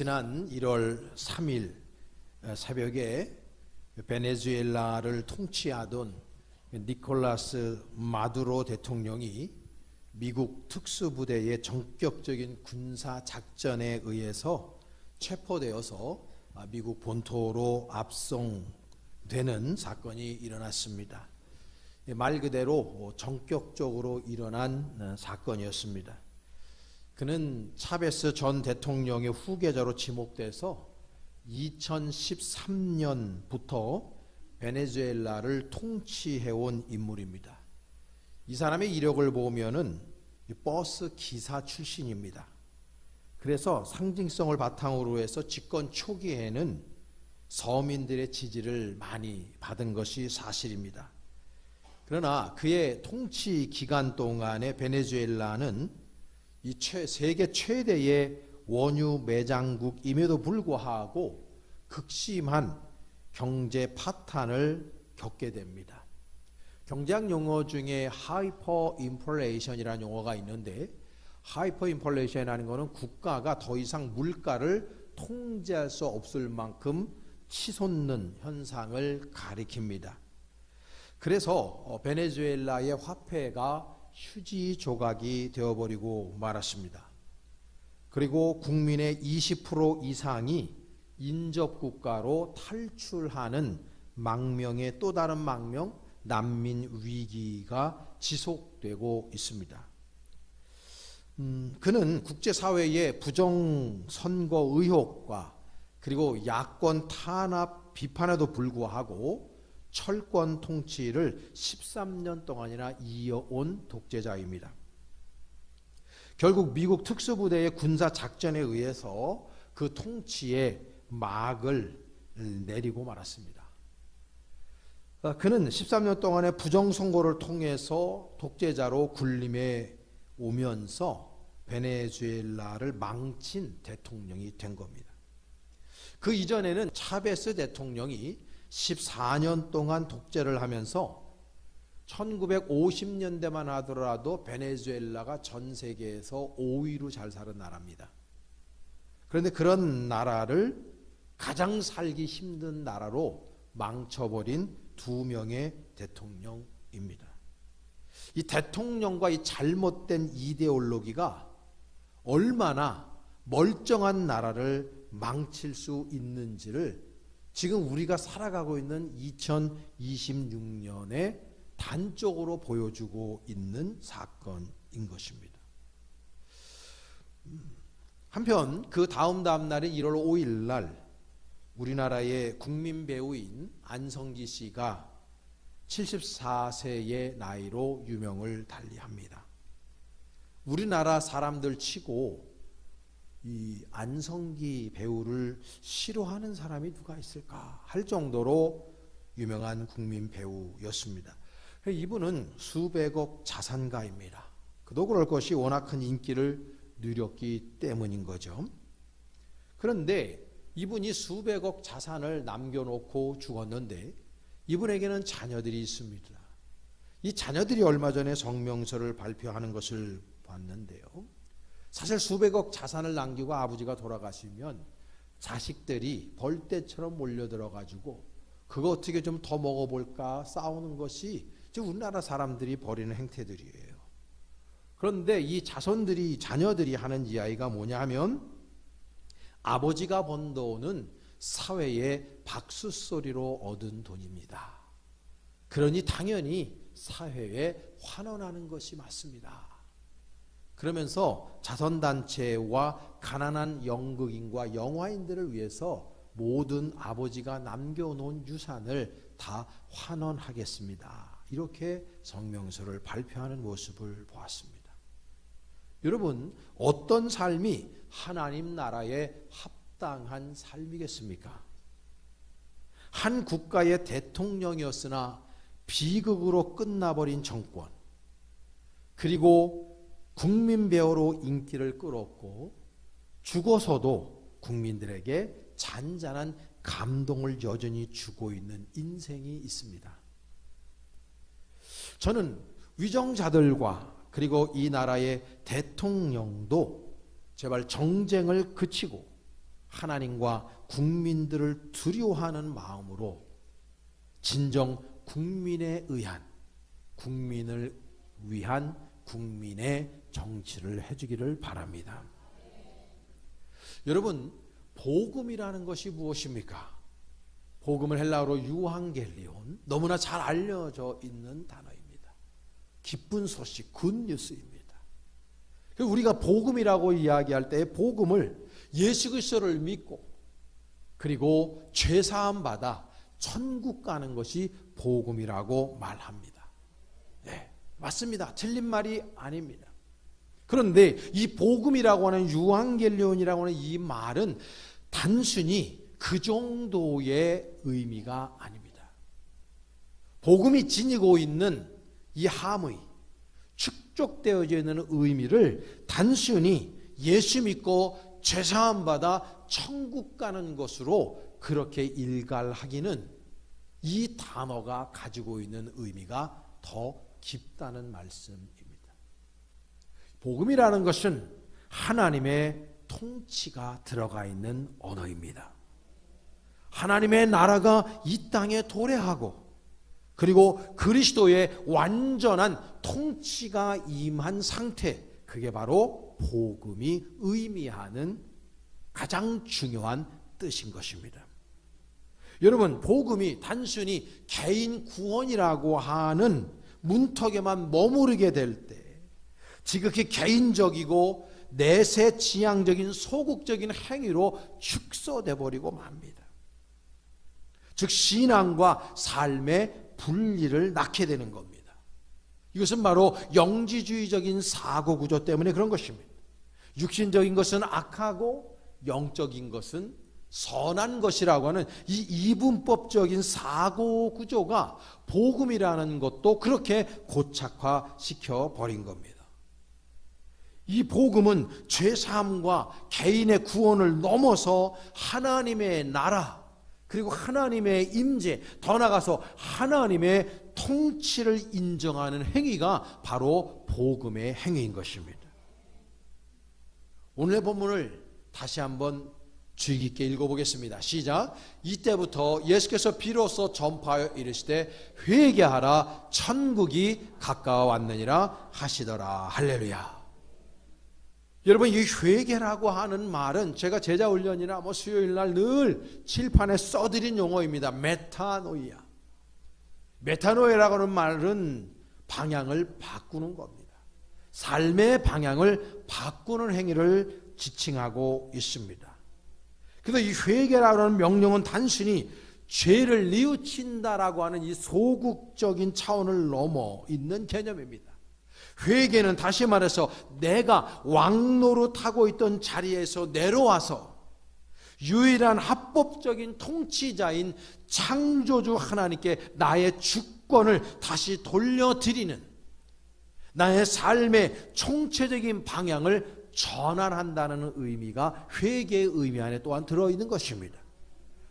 지난 1월 3일 새벽에 베네수엘라를 통치하던 니콜라스 마두로 대통령이 미국 특수부대의 전격적인 군사 작전에 의해서 체포되어서 미국 본토로 압송되는 사건이 일어났습니다. 말 그대로 전격적으로 일어난 사건이었습니다. 그는 차베스 전 대통령의 후계자로 지목돼서 2013년부터 베네수엘라를 통치해온 인물입니다. 이 사람의 이력을 보면은 버스 기사 출신입니다. 그래서 상징성을 바탕으로 해서 집권 초기에는 서민들의 지지를 많이 받은 것이 사실입니다. 그러나 그의 통치 기간 동안에 베네수엘라는 이 세계 최대의 원유 매장국임에도 불구하고 극심한 경제 파탄을 겪게 됩니다. 경제학 용어 중에 하이퍼 인플레이션이라는 용어가 있는데, 하이퍼 인플레이션이라는 것은 국가가 더 이상 물가를 통제할 수 없을 만큼 치솟는 현상을 가리킵니다. 그래서 베네수엘라의 화폐가 휴지 조각이 되어버리고 말았습니다. 그리고 국민의 20% 이상이 인접국가로 탈출하는 망명의 또 다른 망명, 난민 위기가 지속되고 있습니다. 그는 국제사회의 부정선거 의혹과 그리고 야권 탄압 비판에도 불구하고 철권 통치를 13년 동안이나 이어온 독재자입니다. 결국 미국 특수부대의 군사 작전에 의해서 그 통치에 막을 내리고 말았습니다. 그는 13년 동안의 부정선거를 통해서 독재자로 군림해 오면서 베네수엘라를 망친 대통령이 된 겁니다. 그 이전에는 차베스 대통령이 14년 동안 독재를 하면서 1950년대만 하더라도 베네수엘라가 전 세계에서 5위로 잘 사는 나라입니다. 그런데 그런 나라를 가장 살기 힘든 나라로 망쳐버린 두 명의 대통령입니다. 이 대통령과 이 잘못된 이데올로기가 얼마나 멀쩡한 나라를 망칠 수 있는지를 지금 우리가 살아가고 있는 2026년에 단적으로 보여주고 있는 사건인 것입니다. 한편 그 다음 날인 1월 5일 날 우리나라의 국민 배우인 안성기 씨가 74세의 나이로 유명을 달리합니다. 우리나라 사람들 치고 이 안성기 배우를 싫어하는 사람이 누가 있을까 할 정도로 유명한 국민 배우였습니다. 이분은 수백억 자산가입니다. 그도 그럴 것이 워낙 큰 인기를 누렸기 때문인 거죠. 그런데 이분이 수백억 자산을 남겨놓고 죽었는데 이분에게는 자녀들이 있습니다. 이 자녀들이 얼마 전에 성명서를 발표하는 것을 봤는데요. 사실 수백억 자산을 남기고 아버지가 돌아가시면 자식들이 벌떼처럼 몰려들어가지고 그거 어떻게 좀 더 먹어볼까 싸우는 것이 우리나라 사람들이 벌이는 행태들이에요. 그런데 이 자녀들이 하는 이야기가 뭐냐 하면 아버지가 번 돈은 사회의 박수 소리로 얻은 돈입니다. 그러니 당연히 사회에 환원하는 것이 맞습니다. 그러면서 자선단체와 가난한 연극인과 영화인들을 위해서 모든 아버지가 남겨놓은 유산을 다 환원하겠습니다. 이렇게 성명서를 발표하는 모습을 보았습니다. 여러분, 어떤 삶이 하나님 나라에 합당한 삶이겠습니까? 한 국가의 대통령이었으나 비극으로 끝나버린 정권, 그리고 국민 배우로 인기를 끌었고 죽어서도 국민들에게 잔잔한 감동을 여전히 주고 있는 인생이 있습니다. 저는 위정자들과 그리고 이 나라의 대통령도 제발 정쟁을 그치고 하나님과 국민들을 두려워하는 마음으로 진정 국민을 위한 국민의 정치를 해주기를 바랍니다. 여러분, 복음이라는 것이 무엇입니까? 복음은 헬라어로 유앙겔리온, 너무나 잘 알려져 있는 단어입니다. 기쁜 소식, 굿뉴스입니다. 우리가 복음이라고 이야기할 때 복음을 예수 그리스도를 믿고 그리고 죄사함 받아 천국 가는 것이 복음이라고 말합니다. 네, 맞습니다. 틀린 말이 아닙니다. 그런데 이 복음이라고 하는 유앙겔리온이라고 하는 이 말은 단순히 그 정도의 의미가 아닙니다. 복음이 지니고 있는 이 함의 축적되어져 있는 의미를 단순히 예수 믿고 죄사함 받아 천국 가는 것으로 그렇게 일갈하기는 이 단어가 가지고 있는 의미가 더 깊다는 말씀입니다. 복음이라는 것은 하나님의 통치가 들어가 있는 언어입니다. 하나님의 나라가 이 땅에 도래하고 그리고 그리스도의 완전한 통치가 임한 상태, 그게 바로 복음이 의미하는 가장 중요한 뜻인 것입니다. 여러분, 복음이 단순히 개인 구원이라고 하는 문턱에만 머무르게 될 때 지극히 개인적이고 내세 지향적인 소극적인 행위로 축소돼 버리고 맙니다. 즉 신앙과 삶의 분리를 낳게 되는 겁니다. 이것은 바로 영지주의적인 사고 구조 때문에 그런 것입니다. 육신적인 것은 악하고 영적인 것은 선한 것이라고 하는 이 이분법적인 사고 구조가 복음이라는 것도 그렇게 고착화시켜 버린 겁니다. 이 복음은 죄사함과 개인의 구원을 넘어서 하나님의 나라 그리고 하나님의 임재, 더 나아가서 하나님의 통치를 인정하는 행위가 바로 복음의 행위인 것입니다. 오늘의 본문을 다시 한번 주의 깊게 읽어보겠습니다. 시작. 이때부터 예수께서 비로소 전파하여 이르시되 회개하라 천국이 가까워 왔느니라 하시더라. 할렐루야. 여러분, 이 회개라고 하는 말은 제가 제자훈련이나 수요일날 늘 칠판에 써드린 용어입니다. 메타노이아. 메타노이아라고 하는 말은 방향을 바꾸는 겁니다. 삶의 방향을 바꾸는 행위를 지칭하고 있습니다. 그래서 이 회개라고 하는 명령은 단순히 죄를 뉘우친다라고 하는 이 소극적인 차원을 넘어 있는 개념입니다. 회개는 다시 말해서 내가 왕노릇하고 있던 자리에서 내려와서 유일한 합법적인 통치자인 창조주 하나님께 나의 주권을 다시 돌려드리는, 나의 삶의 총체적인 방향을 전환한다는 의미가 회개의 의미 안에 또한 들어있는 것입니다.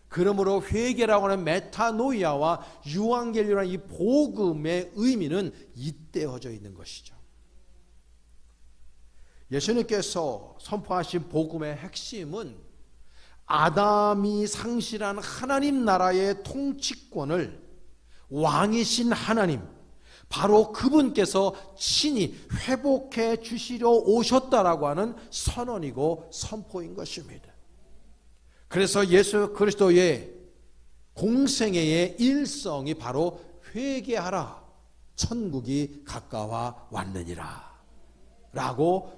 그러므로 회개라고 하는 메타노이아와 유앙겔리오라는 이 복음의 의미는 잇대어져 있는 것이죠. 예수님께서 선포하신 복음의 핵심은 아담이 상실한 하나님 나라의 통치권을 왕이신 하나님, 바로 그분께서 친히 회복해 주시려 오셨다라고 하는 선언이고 선포인 것입니다. 그래서 예수 그리스도의 공생애의 일성이 바로 회개하라 천국이 가까워 왔느니라 라고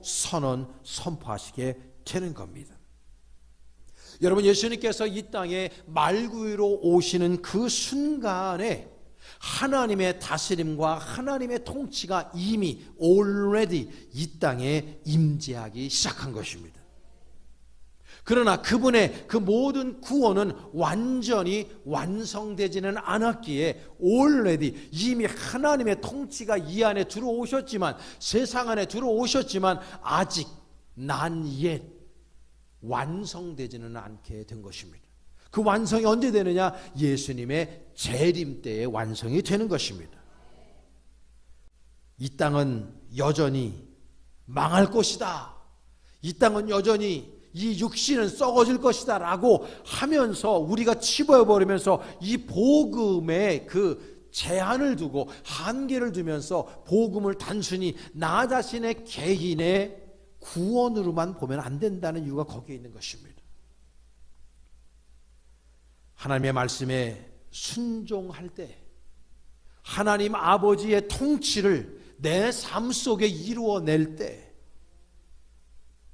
선포하시게 되는 겁니다. 여러분, 예수님께서 이 땅에 말구유로 오시는 그 순간에 하나님의 다스림과 하나님의 통치가 이미 already 이 땅에 임재하기 시작한 것입니다. 그러나 그분의 그 모든 구원은 완전히 완성되지는 않았기에 already 이미 하나님의 통치가 이 안에 들어오셨지만, 세상 안에 들어오셨지만 아직 not yet 완성되지는 않게 된 것입니다. 그 완성이 언제 되느냐? 예수님의 재림 때에 완성이 되는 것입니다. 이 땅은 여전히 망할 것이다. 이 땅은 여전히 이 육신은 썩어질 것이다 라고 하면서 우리가 치부해버리면서 이 복음의 그 제한을 두고 한계를 두면서 복음을 단순히 나 자신의 개인의 구원으로만 보면 안 된다는 이유가 거기에 있는 것입니다. 하나님의 말씀에 순종할 때 하나님 아버지의 통치를 내 삶 속에 이루어낼 때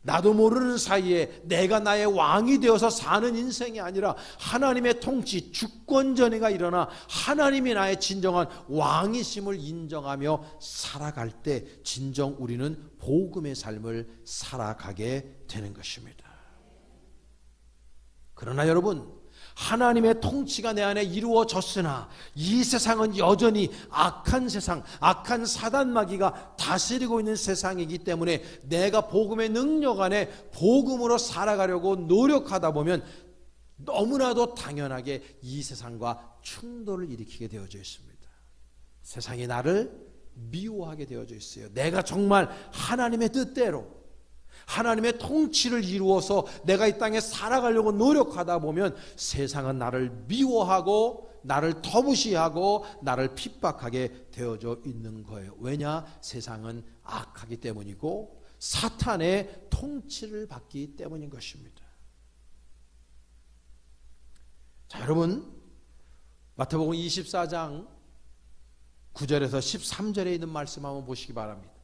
나도 모르는 사이에 내가 나의 왕이 되어서 사는 인생이 아니라 하나님의 통치, 주권전회가 일어나 하나님이 나의 진정한 왕이심을 인정하며 살아갈 때 진정 우리는 복음의 삶을 살아가게 되는 것입니다. 그러나 여러분, 하나님의 통치가 내 안에 이루어졌으나 이 세상은 여전히 악한 세상, 악한 사단마귀가 다스리고 있는 세상이기 때문에 내가 복음의 능력 안에 복음으로 살아가려고 노력하다 보면 너무나도 당연하게 이 세상과 충돌을 일으키게 되어져 있습니다. 세상이 나를 미워하게 되어져 있어요. 내가 정말 하나님의 뜻대로 하나님의 통치를 이루어서 내가 이 땅에 살아가려고 노력하다 보면 세상은 나를 미워하고 나를 터부시하고 나를 핍박하게 되어져 있는 거예요. 왜냐? 세상은 악하기 때문이고 사탄의 통치를 받기 때문인 것입니다. 자, 여러분, 마태복음 24장 9절에서 13절에 있는 말씀 한번 보시기 바랍니다.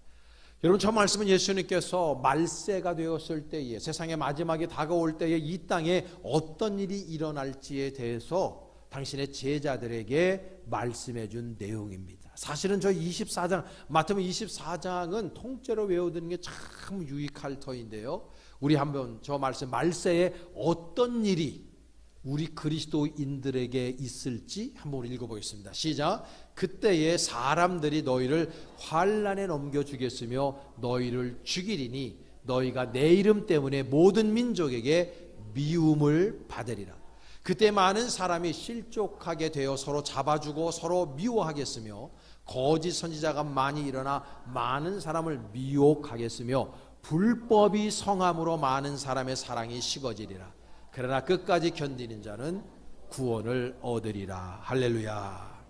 여러분, 저 말씀은 예수님께서 말세가 되었을 때에, 세상의 마지막이 다가올 때에 이 땅에 어떤 일이 일어날지에 대해서 당신의 제자들에게 말씀해 준 내용입니다. 사실은 저 24장, 마태복음 24장은 통째로 외워두는 게 참 유익할 터인데요, 우리 한번 저 말씀, 말세에 어떤 일이 우리 그리스도인들에게 있을지 한번 읽어보겠습니다. 시작. 그때에 사람들이 너희를 환난에 넘겨주겠으며 너희를 죽이리니 너희가 내 이름 때문에 모든 민족에게 미움을 받으리라. 그때 많은 사람이 실족하게 되어 서로 잡아주고 서로 미워하겠으며 거짓 선지자가 많이 일어나 많은 사람을 미혹하겠으며 불법이 성함으로 많은 사람의 사랑이 식어지리라. 그러나 끝까지 견디는 자는 구원을 얻으리라. 할렐루야.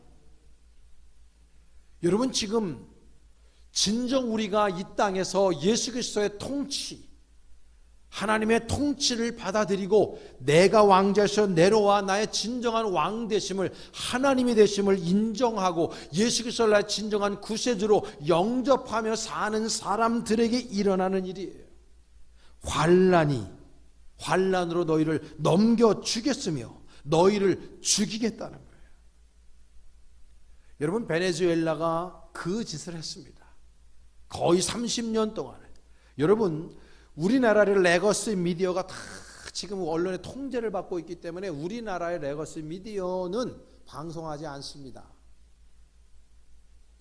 여러분, 지금 진정 우리가 이 땅에서 예수 그리스도의 통치, 하나님의 통치를 받아들이고 내가 왕자에서 내려와 나의 진정한 왕 되심을, 하나님이 되심을 인정하고 예수 그리스도를 나의 진정한 구세주로 영접하며 사는 사람들에게 일어나는 일이에요. 환난으로 너희를 넘겨주겠으며 너희를 죽이겠다는 거예요. 여러분, 베네수엘라가 그 짓을 했습니다. 거의 30년 동안. 여러분, 우리나라의 레거시 미디어가 다 지금 언론의 통제를 받고 있기 때문에 우리나라의 레거시 미디어는 방송하지 않습니다.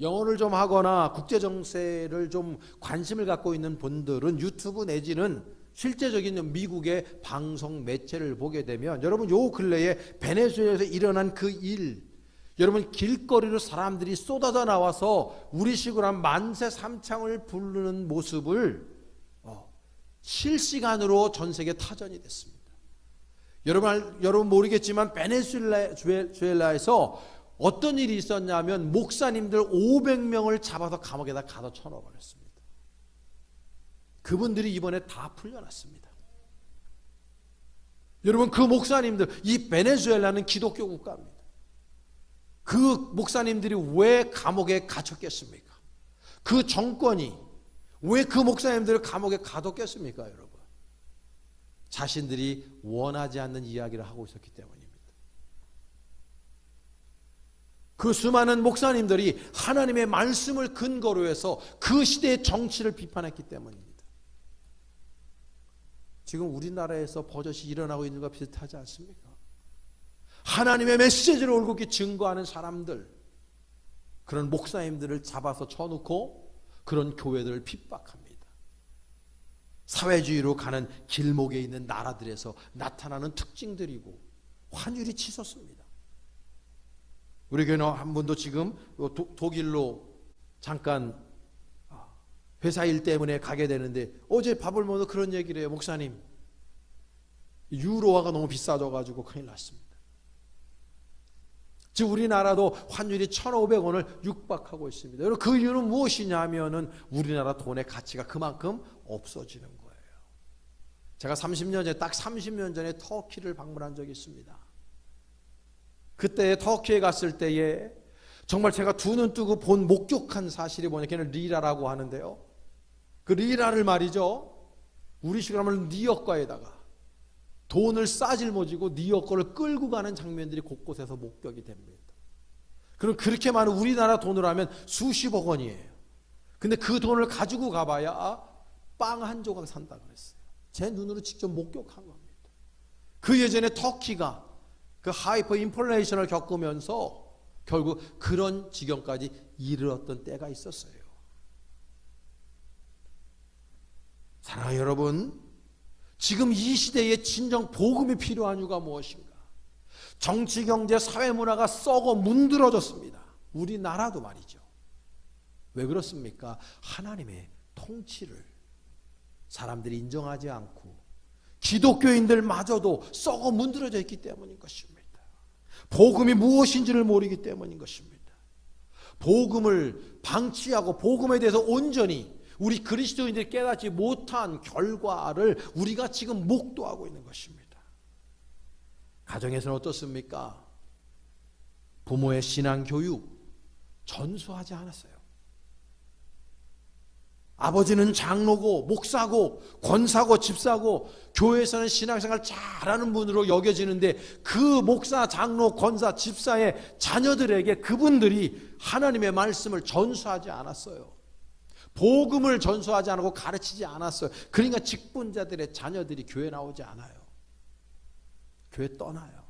영어를 좀 하거나 국제정세를 좀 관심을 갖고 있는 분들은 유튜브 내지는 실제적인 미국의 방송 매체를 보게 되면, 여러분, 요 근래에 베네수엘에서 일어난 그 일, 여러분, 길거리로 사람들이 쏟아져 나와서 우리식으로 한 만세 삼창을 부르는 모습을 실시간으로 전 세계 타전이 됐습니다. 여러분 모르겠지만 베네수엘라에서 어떤 일이 있었냐면 목사님들 500명을 잡아서 감옥에다 가둬 쳐넣어버렸습니다. 그분들이 이번에 다 풀려났습니다. 여러분, 그 목사님들, 이 베네수엘라는 기독교 국가입니다. 그 목사님들이 왜 감옥에 갇혔겠습니까? 그 정권이 왜 그 목사님들을 감옥에 가뒀겠습니까, 여러분? 자신들이 원하지 않는 이야기를 하고 있었기 때문입니다. 그 수많은 목사님들이 하나님의 말씀을 근거로 해서 그 시대의 정치를 비판했기 때문입니다. 지금 우리나라에서 버젓이 일어나고 있는 것과 비슷하지 않습니까? 하나님의 메시지를 올곧게 증거하는 사람들, 그런 목사님들을 잡아서 쳐놓고 그런 교회들을 핍박합니다. 사회주의로 가는 길목에 있는 나라들에서 나타나는 특징들이고 환율이 치솟습니다. 우리 교회는 한 분도 지금 독일로 잠깐 회사 일 때문에 가게 되는데 어제 밥을 먹어 그런 얘기를 해요. 목사님, 유로화가 너무 비싸져가지고 큰일 났습니다. 지금 우리나라도 환율이 1,500원을 육박하고 있습니다. 여러분, 그 이유는 무엇이냐면은 우리나라 돈의 가치가 그만큼 없어지는 거예요. 제가 30년 전에, 딱 30년 전에 터키를 방문한 적이 있습니다. 그때 터키에 갔을 때에 정말 제가 두 눈 뜨고 본 목격한 사실이 뭐냐, 걔는 리라라고 하는데요. 그 리라를 말이죠, 우리식으로 하면 니역과에다가 돈을 싸질머지고 니역 거를 끌고 가는 장면들이 곳곳에서 목격이 됩니다. 그럼 그렇게 많은 우리나라 돈으로 하면 수십억 원이에요. 근데 그 돈을 가지고 가봐야 빵 한 조각 산다 그랬어요. 제 눈으로 직접 목격한 겁니다. 그 예전에 터키가 그 하이퍼 인플레이션을 겪으면서 결국 그런 지경까지 이르렀던 때가 있었어요. 사랑하는 여러분, 지금 이 시대에 진정 복음이 필요한 이유가 무엇인가? 정치, 경제, 사회, 문화가 썩어 문드러졌습니다. 우리나라도 말이죠. 왜 그렇습니까? 하나님의 통치를 사람들이 인정하지 않고 기독교인들마저도 썩어 문드러져 있기 때문인 것입니다. 복음이 무엇인지를 모르기 때문인 것입니다. 복음을 방치하고 복음에 대해서 온전히 우리 그리스도인들이 깨닫지 못한 결과를 우리가 지금 목도하고 있는 것입니다. 가정에서는 어떻습니까? 부모의 신앙교육 전수하지 않았어요. 아버지는 장로고 목사고 권사고 집사고 교회에서는 신앙생활 잘하는 분으로 여겨지는데 그 목사, 장로, 권사, 집사의 자녀들에게 그분들이 하나님의 말씀을 전수하지 않았어요. 복음을 전수하지 않고 가르치지 않았어요. 그러니까 직분자들의 자녀들이 교회 나오지 않아요. 교회 떠나요.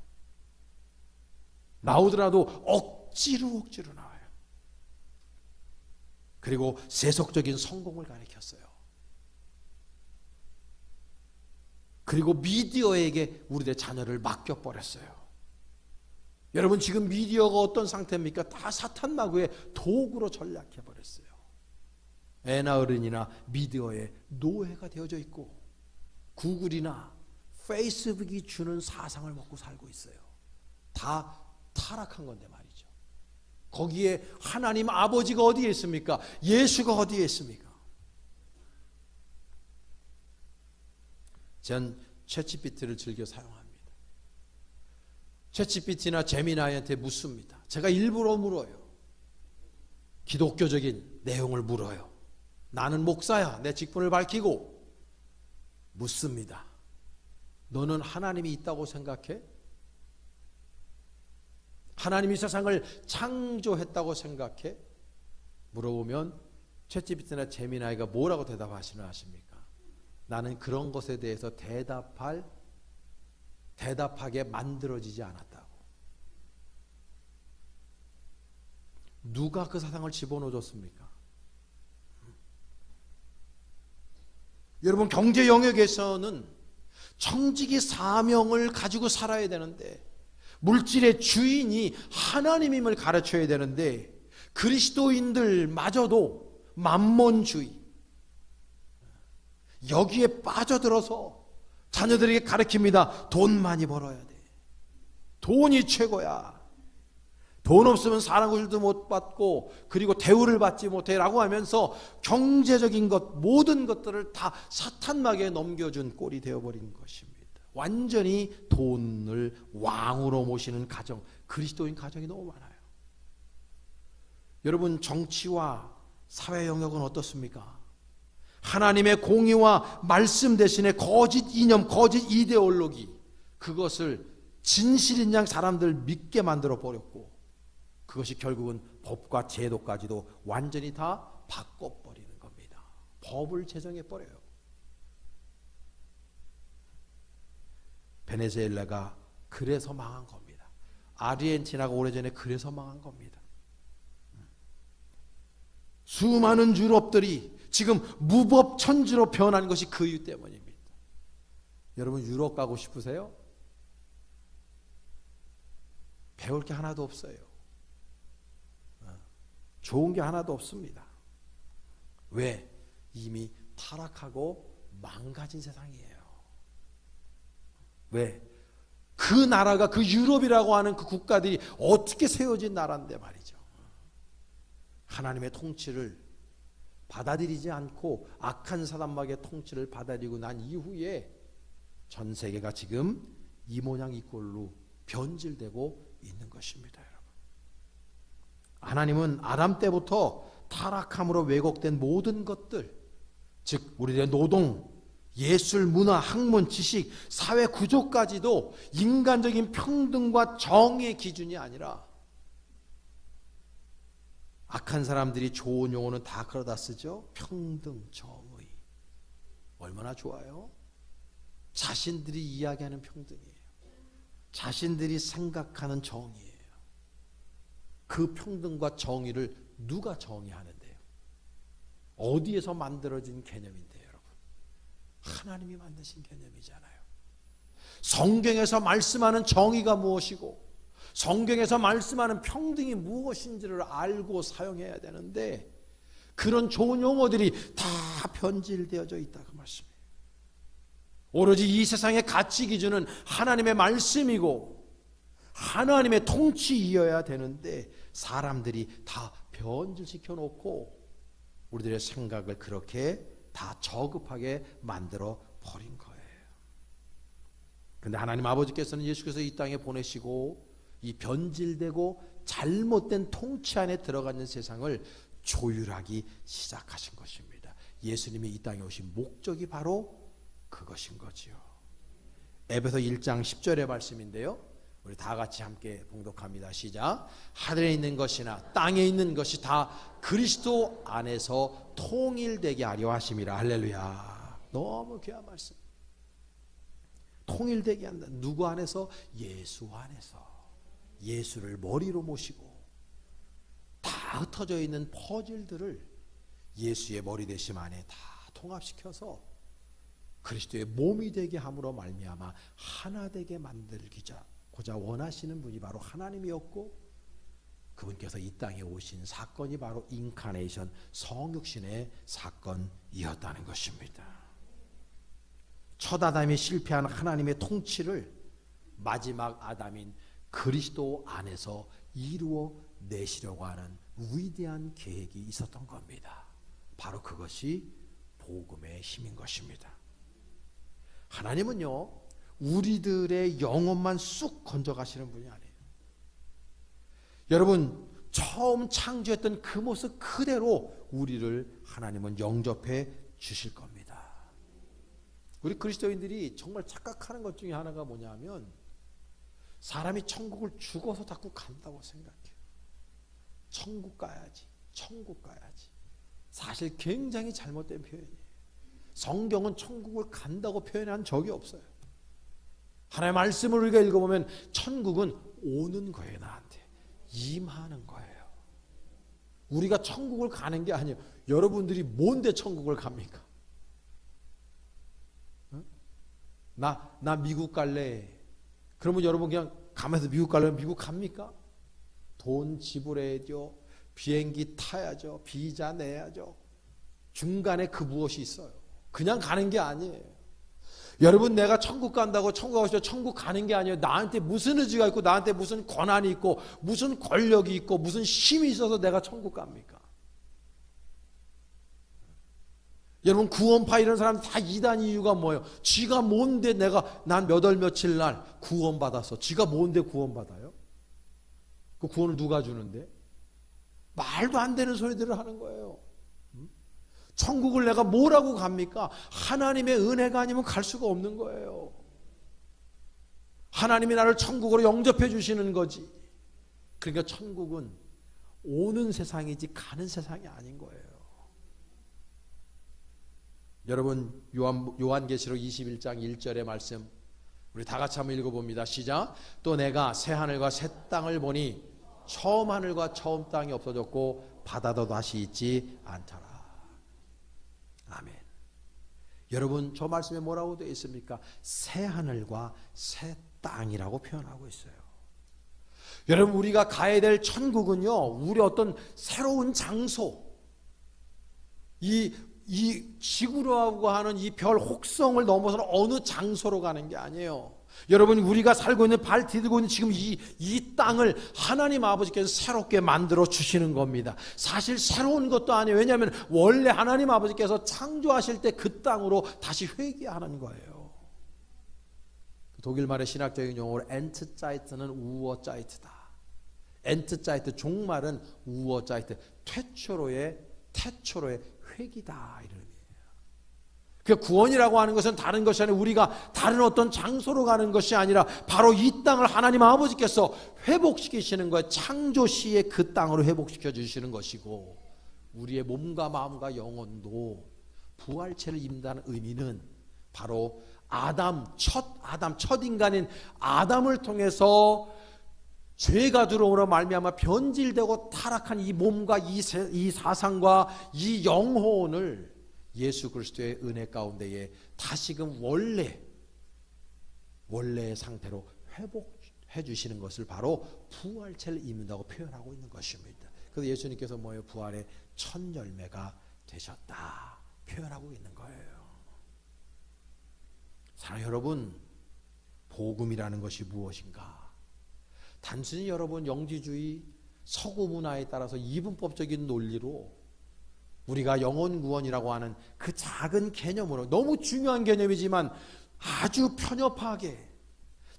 나오더라도 억지로 나와요. 그리고 세속적인 성공을 가르쳤어요. 그리고 미디어에게 우리들의 자녀를 맡겨버렸어요. 여러분, 지금 미디어가 어떤 상태입니까? 다 사탄 마구의 도구로 전락해버렸어요. 애나 어른이나 미디어의 노예가 되어져 있고 구글이나 페이스북이 주는 사상을 먹고 살고 있어요. 다 타락한 건데 말이죠. 거기에 하나님 아버지가 어디에 있습니까? 예수가 어디에 있습니까? 전 챗GPT를 즐겨 사용합니다. 챗GPT나 제미나이한테 묻습니다. 제가 일부러 물어요. 기독교적인 내용을 물어요. 나는 목사야. 내 직분을 밝히고 묻습니다. 너는 하나님이 있다고 생각해? 하나님이 세상을 창조했다고 생각해? 물어보면 챗GPT나 제미나이가 뭐라고 대답하시나 아십니까? 나는 그런 것에 대해서 대답하게 만들어지지 않았다고. 누가 그 사상을 집어넣어줬습니까? 여러분, 경제 영역에서는 청지기 사명을 가지고 살아야 되는데, 물질의 주인이 하나님임을 가르쳐야 되는데, 그리스도인들마저도 만몬주의, 여기에 빠져들어서 자녀들에게 가르칩니다. 돈 많이 벌어야 돼. 돈이 최고야. 돈 없으면 사랑을 못 받고 그리고 대우를 받지 못해 라고 하면서 경제적인 것, 모든 것들을 다 사탄막에 넘겨준 꼴이 되어버린 것입니다. 완전히 돈을 왕으로 모시는 가정, 그리스도인 가정이 너무 많아요. 여러분, 정치와 사회 영역은 어떻습니까? 하나님의 공의와 말씀 대신에 거짓 이념, 거짓 이데올로기, 그것을 진실인 양 사람들 믿게 만들어 버렸고, 그것이 결국은 법과 제도까지도 완전히 다 바꿔버리는 겁니다. 법을 제정해버려요. 베네수엘라가 그래서 망한 겁니다. 아르헨티나가 오래전에 그래서 망한 겁니다. 수많은 유럽들이 지금 무법천지로 변한 것이 그 이유 때문입니다. 여러분, 유럽 가고 싶으세요? 배울 게 하나도 없어요. 좋은 게 하나도 없습니다. 왜? 이미 타락하고 망가진 세상이에요. 왜? 그 나라가 그 유럽이라고 하는 그 국가들이 어떻게 세워진 나라인데 말이죠. 하나님의 통치를 받아들이지 않고 악한 사단마귀의 통치를 받아들이고 난 이후에 전 세계가 지금 이 모양 이 꼴로 변질되고 있는 것입니다, 여러분. 하나님은 아담 때부터 타락함으로 왜곡된 모든 것들, 즉 우리들의 노동, 예술, 문화, 학문, 지식, 사회 구조까지도 인간적인 평등과 정의의 기준이 아니라 악한 사람들이 좋은 용어는 다 그러다 쓰죠. 평등, 정의. 얼마나 좋아요? 자신들이 이야기하는 평등이에요. 자신들이 생각하는 정의예요. 그 평등과 정의를 누가 정의하는데요? 어디에서 만들어진 개념인데요, 여러분? 하나님이 만드신 개념이잖아요. 성경에서 말씀하는 정의가 무엇이고 성경에서 말씀하는 평등이 무엇인지를 알고 사용해야 되는데 그런 좋은 용어들이 다 변질되어져 있다 그 말씀이에요. 오로지 이 세상의 가치 기준은 하나님의 말씀이고 하나님의 통치이어야 되는데 사람들이 다 변질시켜 놓고 우리들의 생각을 그렇게 다 저급하게 만들어 버린 거예요. 그런데 하나님 아버지께서는 예수께서 이 땅에 보내시고 이 변질되고 잘못된 통치 안에 들어가 있는 세상을 조율하기 시작하신 것입니다. 예수님이 이 땅에 오신 목적이 바로 그것인 거지요. 에베소 1장 10절의 말씀인데요. 우리 다 같이 함께 봉독합니다. 시작. 하늘에 있는 것이나 땅에 있는 것이 다 그리스도 안에서 통일되게 하려 하심이라. 할렐루야. 너무 귀한 말씀. 통일되게 한다. 누구 안에서? 예수 안에서. 예수를 머리로 모시고 다 흩어져 있는 퍼즐들을 예수의 머리 되심 안에 다 통합시켜서 그리스도의 몸이 되게 함으로 말미암아 하나 되게 만들기고자 원하시는 분이 바로 하나님이었고 그분께서 이 땅에 오신 사건이 바로 인카네이션 성육신의 사건이었다는 것입니다. 첫 아담이 실패한 하나님의 통치를 마지막 아담인 그리스도 안에서 이루어 내시려고 하는 위대한 계획이 있었던 겁니다. 바로 그것이 복음의 힘인 것입니다. 하나님은요, 우리들의 영혼만 쑥 건져가시는 분이 아니에요. 여러분, 처음 창조했던 그 모습 그대로 우리를 하나님은 영접해 주실 겁니다. 우리 그리스도인들이 정말 착각하는 것 중에 하나가 뭐냐면 사람이 천국을 죽어서 자꾸 간다고 생각해요. 천국 가야지, 천국 가야지. 사실 굉장히 잘못된 표현이에요. 성경은 천국을 간다고 표현한 적이 없어요. 하나님의 말씀을 우리가 읽어보면 천국은 오는 거예요. 나한테 임하는 거예요. 우리가 천국을 가는 게 아니에요. 여러분들이 뭔데 천국을 갑니까? 나 미국 갈래. 그러면 여러분 그냥 가면서 미국 가려면 미국 갑니까? 돈 지불해야죠. 비행기 타야죠. 비자 내야죠. 중간에 그 무엇이 있어요. 그냥 가는 게 아니에요. 여러분 내가 천국 간다고 천국 가고 싶어 천국 가는 게 아니에요. 나한테 무슨 의지가 있고 나한테 무슨 권한이 있고 무슨 권력이 있고 무슨 힘이 있어서 내가 천국 갑니까? 여러분 구원파 이런 사람 다 이단 이유가 뭐예요? 지가 뭔데 난 몇 월 며칠 날 구원받았어. 지가 뭔데 구원받아요? 그 구원을 누가 주는데? 말도 안 되는 소리들을 하는 거예요. 천국을 내가 뭐라고 갑니까? 하나님의 은혜가 아니면 갈 수가 없는 거예요. 하나님이 나를 천국으로 영접해 주시는 거지. 그러니까 천국은 오는 세상이지 가는 세상이 아닌 거예요. 여러분 요한계시록 21장 1절의 말씀 우리 다 같이 한번 읽어봅니다. 시작. 또 내가 새 하늘과 새 땅을 보니 처음 하늘과 처음 땅이 없어졌고 바다도 다시 있지 않더라. 아멘. 여러분 저 말씀에 뭐라고 되어 있습니까? 새 하늘과 새 땅이라고 표현하고 있어요. 여러분 우리가 가야 될 천국은요 우리 어떤 새로운 장소 이 지구라고 하는 이 별 혹성을 넘어서는 어느 장소로 가는 게 아니에요. 여러분, 우리가 살고 있는, 발 디디고 있는 지금 이 땅을 하나님 아버지께서 새롭게 만들어 주시는 겁니다. 사실 새로운 것도 아니에요. 왜냐하면 원래 하나님 아버지께서 창조하실 때 그 땅으로 다시 회귀하는 거예요. 독일 말의 신학적인 용어로 엔트자이트는 우어자이트다. 엔트자이트, 종말은 우어자이트, 태초로의 회귀다, 이런 의미예요. 그 구원이라고 하는 것은 다른 것이 아니라 우리가 다른 어떤 장소로 가는 것이 아니라 바로 이 땅을 하나님 아버지께서 회복시키시는 거예요. 창조 시에 그 땅으로 회복시켜 주시는 것이고, 우리의 몸과 마음과 영혼도 부활체를 입는다는 의미는 바로 첫 인간인 아담을 통해서 죄가 들어오므로 말미암아 변질되고 타락한 이 몸과 이 사상과 이 영혼을 예수 그리스도의 은혜 가운데에 다시금 원래의 상태로 회복해 주시는 것을 바로 부활체를 입는다고 표현하고 있는 것입니다. 그래서 예수님께서 뭐예요? 부활의 첫 열매가 되셨다 표현하고 있는 거예요. 사랑하는 여러분, 복음이라는 것이 무엇인가? 단순히 여러분 영지주의 서구 문화에 따라서 이분법적인 논리로 우리가 영혼 구원이라고 하는 그 작은 개념으로, 너무 중요한 개념이지만 아주 편협하게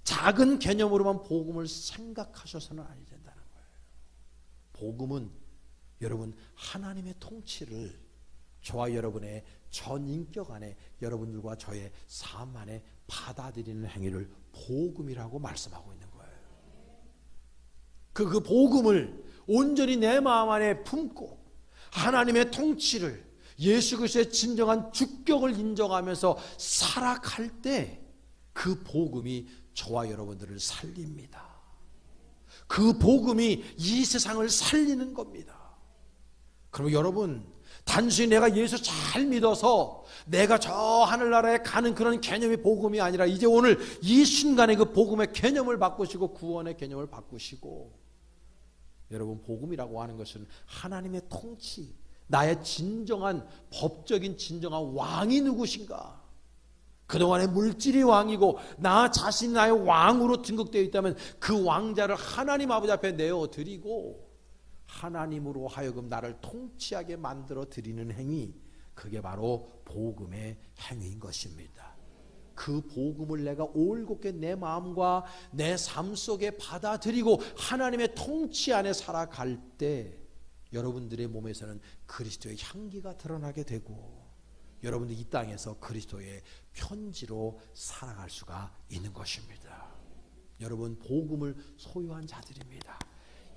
작은 개념으로만 복음을 생각하셔서는 아니 된다는 거예요. 복음은 여러분 하나님의 통치를 저와 여러분의 전 인격 안에, 여러분들과 저의 삶 안에 받아들이는 행위를 복음이라고 말씀하고 있는 거예요. 그 복음을 온전히 내 마음 안에 품고 하나님의 통치를, 예수 그리스도의 진정한 주격을 인정하면서 살아갈 때 그 복음이 저와 여러분들을 살립니다. 그 복음이 이 세상을 살리는 겁니다. 그럼 여러분, 단순히 내가 예수 잘 믿어서 내가 저 하늘나라에 가는 그런 개념이 복음이 아니라 이제 오늘 이 순간에 그 복음의 개념을 바꾸시고 구원의 개념을 바꾸시고, 여러분 복음이라고 하는 것은 하나님의 통치, 나의 진정한 법적인 진정한 왕이 누구신가? 그동안의 물질이 왕이고 나 자신이 나의 왕으로 등극되어 있다면 그 왕자를 하나님 아버지 앞에 내어드리고 하나님으로 하여금 나를 통치하게 만들어 드리는 행위, 그게 바로 복음의 행위인 것입니다. 그 복음을 내가 올곧게 내 마음과 내 삶 속에 받아들이고 하나님의 통치 안에 살아갈 때 여러분들의 몸에서는 그리스도의 향기가 드러나게 되고 여러분들 이 땅에서 그리스도의 편지로 살아갈 수가 있는 것입니다. 여러분 복음을 소유한 자들입니다.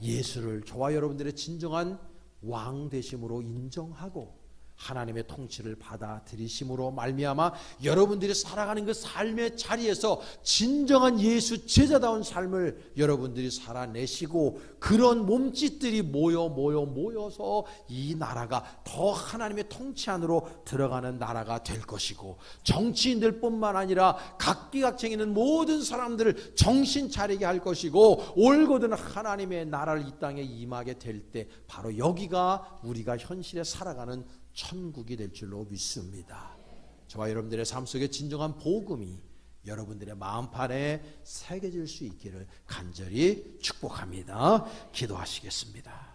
예수를 저와 여러분들의 진정한 왕 되심으로 인정하고 하나님의 통치를 받아들이심으로 말미암아 여러분들이 살아가는 그 삶의 자리에서 진정한 예수 제자다운 삶을 여러분들이 살아내시고 그런 몸짓들이 모여서 이 나라가 더 하나님의 통치 안으로 들어가는 나라가 될 것이고, 정치인들뿐만 아니라 각기각층에 있는 모든 사람들을 정신 차리게 할 것이고, 올곧은 하나님의 나라를 이 땅에 임하게 될 때 바로 여기가 우리가 현실에 살아가는 천국이 될 줄로 믿습니다. 저와 여러분들의 삶 속에 진정한 복음이 여러분들의 마음판에 새겨질 수 있기를 간절히 축복합니다. 기도하시겠습니다.